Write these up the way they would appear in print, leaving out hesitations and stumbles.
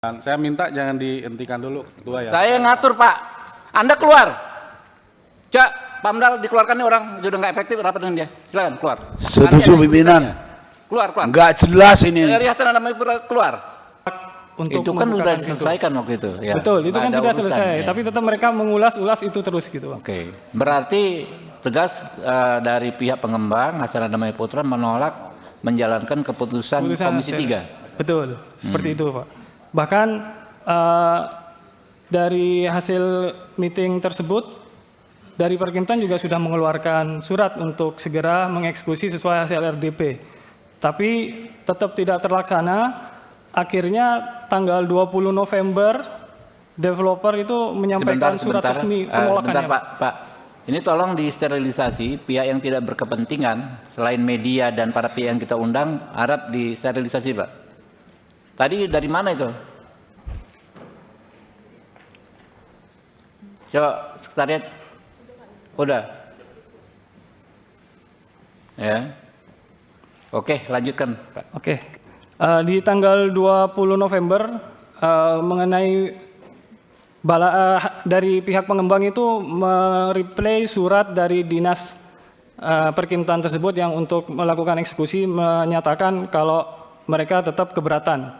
Saya minta jangan dihentikan dulu, Ketua ya. Saya ngatur, Pak. Anda keluar. Cak, Pamdal dikeluarkan nih orang, sudah nggak efektif rapat dengan dia. Silakan keluar. Setuju pimpinan. Keluar. Nggak jelas ini. Dari Hasan Adamai keluar. Untuk itu kan sudah diselesaikan waktu itu. Ya. Betul, itu kan sudah urusan, selesai. ya. Tapi tetap mereka mengulas-ulas itu terus gitu. Oke. Berarti tegas dari pihak pengembang Hasan Adamai Putra menolak menjalankan keputusan Komisi 3. Betul, seperti itu, Pak. Bahkan dari hasil meeting tersebut, dari Perkimtan juga sudah mengeluarkan surat untuk segera mengeksekusi sesuai hasil RDP. Tapi tetap tidak terlaksana. Akhirnya tanggal 20 November, developer itu menyampaikan surat resmi penolakannya. Bentar, Pak. Ini tolong disterilisasi, pihak yang tidak berkepentingan, selain media dan para pihak yang kita undang, harap disterilisasi, Pak. Tadi dari mana itu? Coba sekretariat. Udah. Ya. Oke, lanjutkan, Pak. Oke. Di tanggal 20 November mengenai dari pihak pengembang itu mereplay surat dari dinas Perkimtan tersebut yang untuk melakukan eksekusi menyatakan kalau mereka tetap keberatan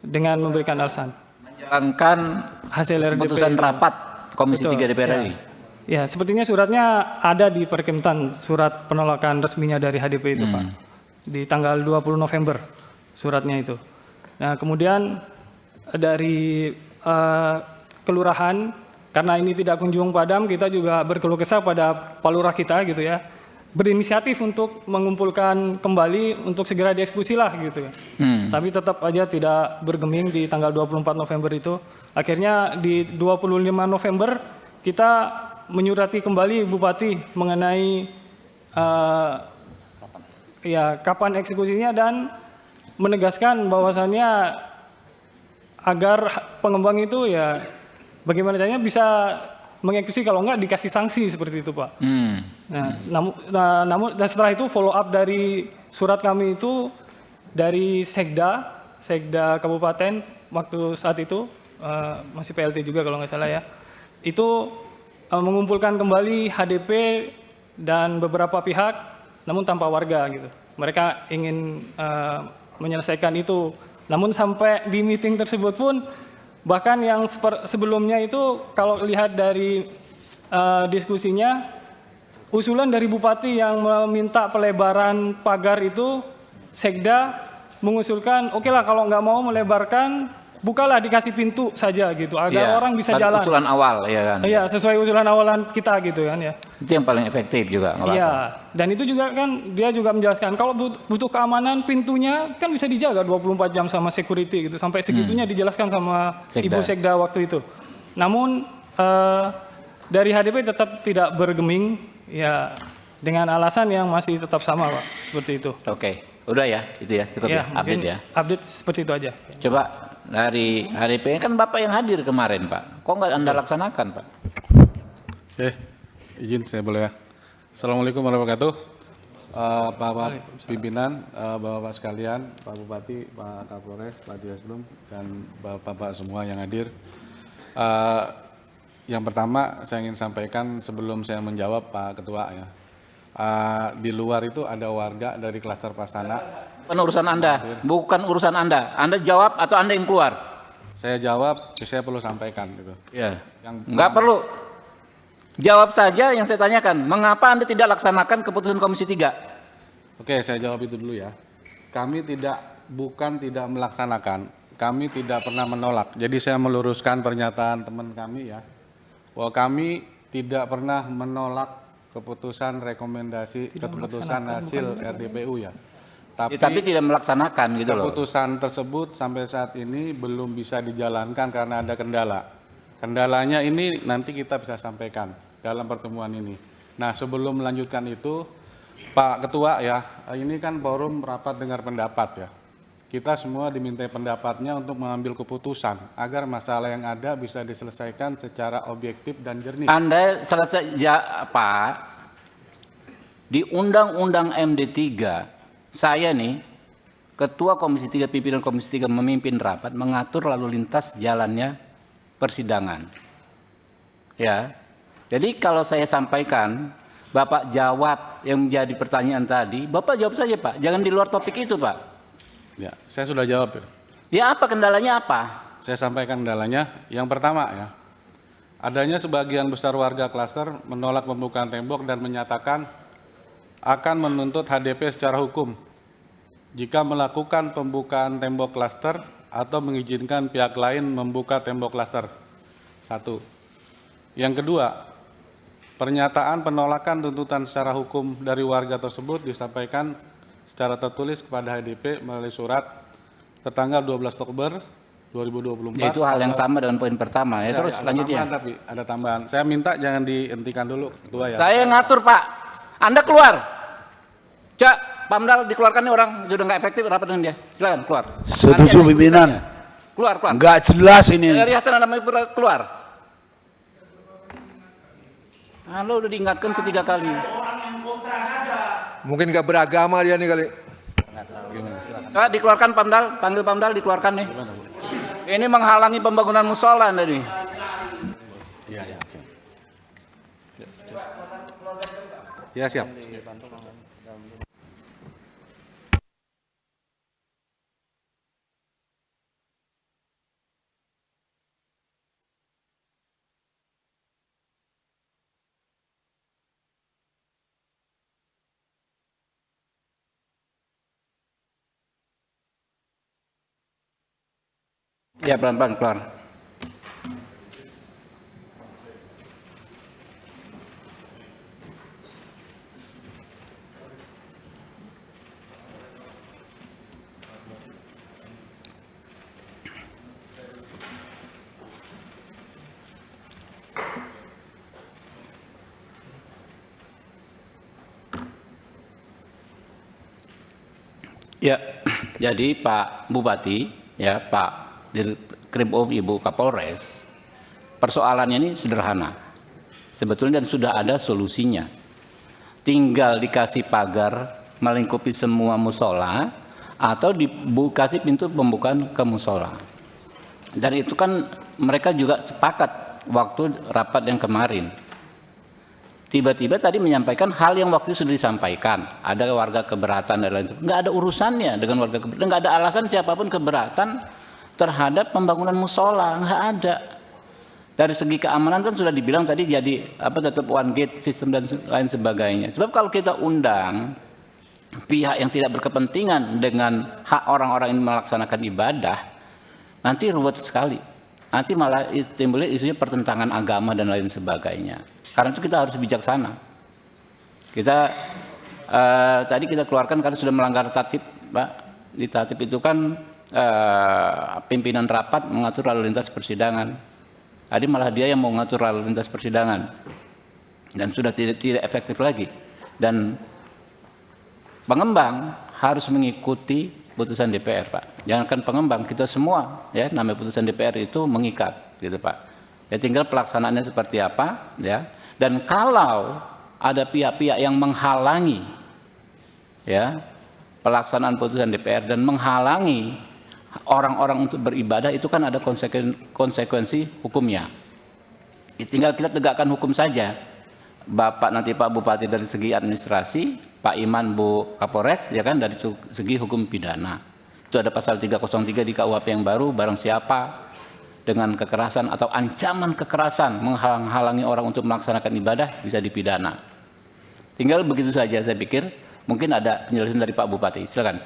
dengan memberikan alasan. Menjalankan hasil keputusan rapat Komisi 3 DPR RI. Ya, sepertinya suratnya ada di Perkimtan, surat penolakan resminya dari HDP itu, Pak. Di tanggal 20 November suratnya itu. Nah, kemudian dari kelurahan, karena ini tidak kunjung padam, kita juga berkeluh kesah pada Pak Lurah kita gitu ya, berinisiatif untuk mengumpulkan kembali untuk segera dieksekusi lah gitu. Tapi tetap aja tidak bergeming di tanggal 24 November itu. Akhirnya di 25 November kita menyurati kembali Bupati mengenai kapan eksekusinya dan menegaskan bahwasannya agar pengembang itu ya bagaimana caranya bisa mengeksekusi, kalau enggak dikasih sanksi seperti itu, Pak. Namun setelah itu follow up dari surat kami itu dari Sekda Kabupaten waktu saat itu masih PLT juga kalau nggak salah ya, itu mengumpulkan kembali HDP dan beberapa pihak, namun tanpa warga gitu. Mereka ingin menyelesaikan itu. Namun sampai di meeting tersebut pun, bahkan yang sebelumnya itu kalau lihat dari diskusinya, usulan dari Bupati yang meminta pelebaran pagar itu, Sekda mengusulkan, oke lah kalau nggak mau melebarkan, bukalah dikasih pintu saja gitu, agar orang bisa jalan. Usulan awal, ya kan? Iya, sesuai usulan awalan kita gitu kan ya. Itu yang paling efektif juga. Iya, dan itu juga kan dia juga menjelaskan kalau butuh keamanan pintunya kan bisa dijaga 24 jam sama security gitu, sampai segitunya dijelaskan sama Ibu Sekda waktu itu. Namun dari HDP tetap tidak bergeming ya, dengan alasan yang masih tetap sama, Pak, seperti itu. Oke, udah ya, itu ya cukup ya, update ya. Update seperti itu aja. Coba dari HDP kan Bapak yang hadir kemarin, Pak. Kok nggak Anda laksanakan, Pak? Izin saya boleh ya. Assalamualaikum warahmatullahi wabarakatuh. Bapak pimpinan, Bapak-bapak sekalian, Pak Bupati, Pak Kapolres, Pak Dirasbum, dan Bapak-bapak semua yang hadir. Yang pertama saya ingin sampaikan sebelum saya menjawab Pak Ketua ya. Di luar itu ada warga dari klaster Pasana. Bukan urusan Anda, bukan urusan Anda. Anda jawab atau Anda yang keluar? Saya jawab, saya perlu sampaikan gitu. Ya. Nggak perlu. Jawab saja yang saya tanyakan. Mengapa Anda tidak laksanakan keputusan Komisi 3? Oke, saya jawab itu dulu ya. Kami bukan tidak melaksanakan, kami tidak pernah menolak. Jadi saya meluruskan pernyataan teman kami ya, bahwa kami tidak pernah menolak keputusan rekomendasi, keputusan hasil RDPU ya. Tapi tidak melaksanakan gitu loh. Keputusan tersebut sampai saat ini belum bisa dijalankan karena ada kendala. Kendalanya ini nanti kita bisa sampaikan dalam pertemuan ini. Nah, sebelum melanjutkan itu, Pak Ketua ya, ini kan forum rapat dengar pendapat ya. Kita semua dimintai pendapatnya untuk mengambil keputusan agar masalah yang ada bisa diselesaikan secara objektif dan jernih. Anda selesai ya, Pak. Di Undang-Undang MD3 saya nih Ketua Komisi 3, pimpinan Komisi 3 memimpin rapat mengatur lalu lintas jalannya persidangan. Ya. Jadi kalau saya sampaikan, Bapak jawab yang menjadi pertanyaan tadi, Bapak jawab saja Pak, jangan di luar topik itu Pak. Ya, saya sudah jawab. Ya apa kendalanya apa? Saya sampaikan kendalanya. Yang pertama ya, adanya sebagian besar warga klaster menolak pembukaan tembok dan menyatakan akan menuntut HDP secara hukum jika melakukan pembukaan tembok klaster atau mengizinkan pihak lain membuka tembok klaster. Satu. Yang kedua, pernyataan penolakan tuntutan secara hukum dari warga tersebut disampaikan secara tertulis kepada HDP melalui surat tertanggal 12 Oktober 2024. Ya, itu hal yang sama dengan poin pertama ya. Terus ada selanjutnya. tambahan, tapi ada tambahan. Saya minta jangan dihentikan dulu Ketua ya. Saya ngatur Pak. Anda keluar. Cak, Pamdal dikeluarkan nih orang sudah nggak efektif rapat dengan dia. Silakan keluar. Setuju Nanti ada pimpinan. Keluar. Enggak jelas ini. Dari Hasan namanya keluar. Anda udah diingatkan ketiga kali. Mungkin nggak beragama dia nih kali. Pak, dikeluarkan Pamdal, panggil Pamdal dikeluarkan nih. Ini menghalangi pembangunan musola tadi. Iya, ya, siap. Ya, siap. Ya pelan-pelan keluar. Ya, jadi Pak Bupati, ya Pak Dirkrim Ibu Kapolres, persoalannya ini sederhana. Sebetulnya dan sudah ada solusinya. Tinggal dikasih pagar melingkupi semua musola atau dikasih pintu pembukaan ke musola. Dan itu kan mereka juga sepakat waktu rapat yang kemarin. Tiba-tiba tadi menyampaikan hal yang waktu itu sudah disampaikan. Ada warga keberatan dan lain sebagainya. Nggak ada urusannya dengan warga keberatan. Nggak ada alasan siapapun keberatan terhadap pembangunan musola. Nggak ada. Dari segi keamanan kan sudah dibilang tadi jadi tetap one gate sistem dan lain sebagainya. Sebab kalau kita undang pihak yang tidak berkepentingan dengan hak orang-orang yang melaksanakan ibadah, nanti ruwet sekali. Nanti malah timbulnya isunya pertentangan agama dan lain sebagainya. Karena itu kita harus bijaksana. Kita tadi kita keluarkan karena sudah melanggar tatib, Pak. Di tatib itu kan pimpinan rapat mengatur lalu lintas persidangan. Tadi malah dia yang mau mengatur lalu lintas persidangan. Dan sudah tidak efektif lagi. Dan pengembang harus mengikuti putusan DPR, Pak. Jangankan pengembang, kita semua ya, namanya putusan DPR itu mengikat, gitu Pak. Ya tinggal pelaksanaannya seperti apa, ya. Dan kalau ada pihak-pihak yang menghalangi ya pelaksanaan putusan DPR dan menghalangi orang-orang untuk beribadah, itu kan ada konsekuensi hukumnya. Ya, tinggal kita tegakkan hukum saja. Bapak nanti Pak Bupati dari segi administrasi, Pak Iman Bu Kapolres ya kan dari segi hukum pidana. Itu ada pasal 303 di KUHP yang baru, barang siapa dengan kekerasan atau ancaman kekerasan menghalang-halangi orang untuk melaksanakan ibadah bisa dipidana. Tinggal begitu saja saya pikir. Mungkin ada penjelasan dari Pak Bupati. Silakan.